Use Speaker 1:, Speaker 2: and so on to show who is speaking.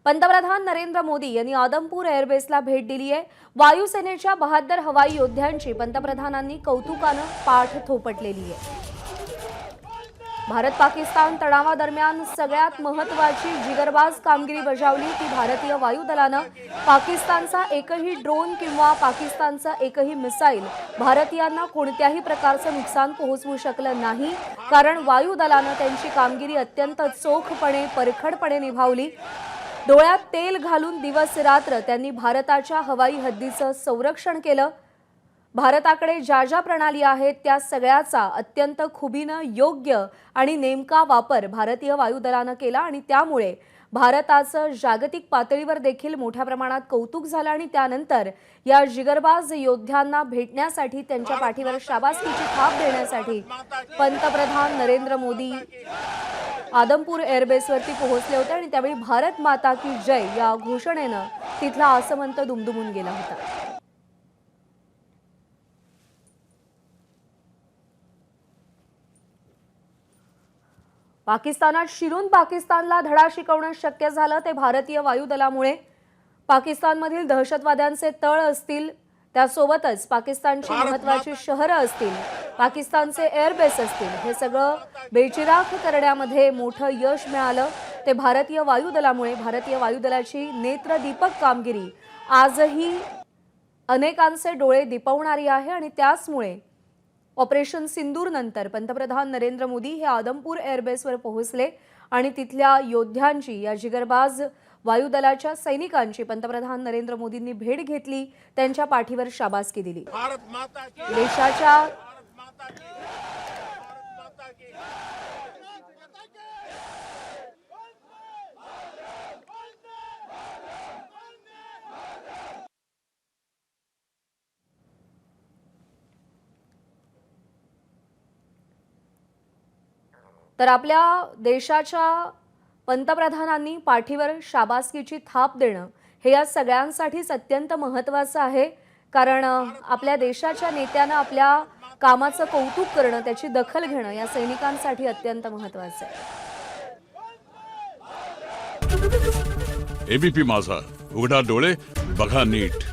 Speaker 1: पंतप्रधान नरेंद्र मोदी यांनी आदमपूर एअरबेसला भेट दिली आहे। वायुसेनेच्या बहादर हवाई योद्ध्यांची पंतप्रधानांनी कौतुकाने पाठ थोपटलेली आहे। भारत पाकिस्तान तणावादरम्यान सगळ्यात महत्त्वाची जिगरबाज कामगिरी बजावली ती भारतीय वायुदलानं। पाकिस्तानचा एकही ड्रोन किंवा पाकिस्तानचा एकही मिसाईल भारतीयांना कोणत्याही प्रकारचं नुकसान पोहोचवू शकलं नाही, कारण वायुदलानं त्यांची कामगिरी अत्यंत चोखपणे परखडपणे निभावली। डोळ्यात तेल घालून दिवस रात्र त्यांनी भारताच्या हवाई हद्दीचं संरक्षण केलं। भारताकडे ज्या ज्या प्रणाली आहेत त्या सगळ्याचा अत्यंत खुबीनं योग्य आणि नेमका वापर भारतीय वायुदलानं केला आणि त्यामुळे भारताचं जागतिक पातळीवर देखील मोठ्या प्रमाणात कौतुक झालं आणि त्यानंतर या जिगरबाज योद्ध्यांना भेटण्यासाठी त्यांच्या पाठीवर शाबासकीची थाप देण्यासाठी पंतप्रधान नरेंद्र मोदी आदमपूर एअरबेसवरती पोहोचले होते आणि त्यावेळी भारत माता की जय या घोषणेनं तिथला आसमंत दुमदुमून गेला होता। पाकिस्तानात शिरून पाकिस्तानला धडा शिकवणं शक्य झालं ते भारतीय वायुदलामुळे। पाकिस्तानमधील दहशतवाद्यांचे तळ असतील, त्यासोबतच पाकिस्तानची महत्त्वाची शहरं असतील, पाकिस्तानचे एअरबेस असतील, हे सगळं बेचिराख करण्यामध्ये मोठं यश मिळालं ते भारतीय वायुदलामुळे। भारतीय वायुदलाची नेत्रदीपक कामगिरी आजही अनेकांचे डोळे दिपवणारी आहे आणि त्याचमुळे ऑपरेशन सिंदूर नंतर पंतप्रधान नरेंद्र मोदी हे आदमपूर एअरबेसवर पोहोचले आणि तिथल्या योद्ध्यांची, या जिगरबाज वायुदलाच्या सैनिकांची पंतप्रधान नरेंद्र मोदींनी भेट घेतली, त्यांच्या पाठीवर शाबासकी दिली। देशाच्या तर आपल्या देशाच्या पंतप्रधानांनी पाठीवर शाबासकीची थाप देणं हे या सगळ्यांसाठीच अत्यंत महत्त्वाचं आहे, कारण आपल्या देशाच्या नेत्यांना आपल्या कामाचं कौतुक करणं, त्याची दखल घेणं या सैनिकांसाठी अत्यंत महत्त्वाचं आहे।
Speaker 2: एबीपी माझा, उघडा डोळे बघा नीट।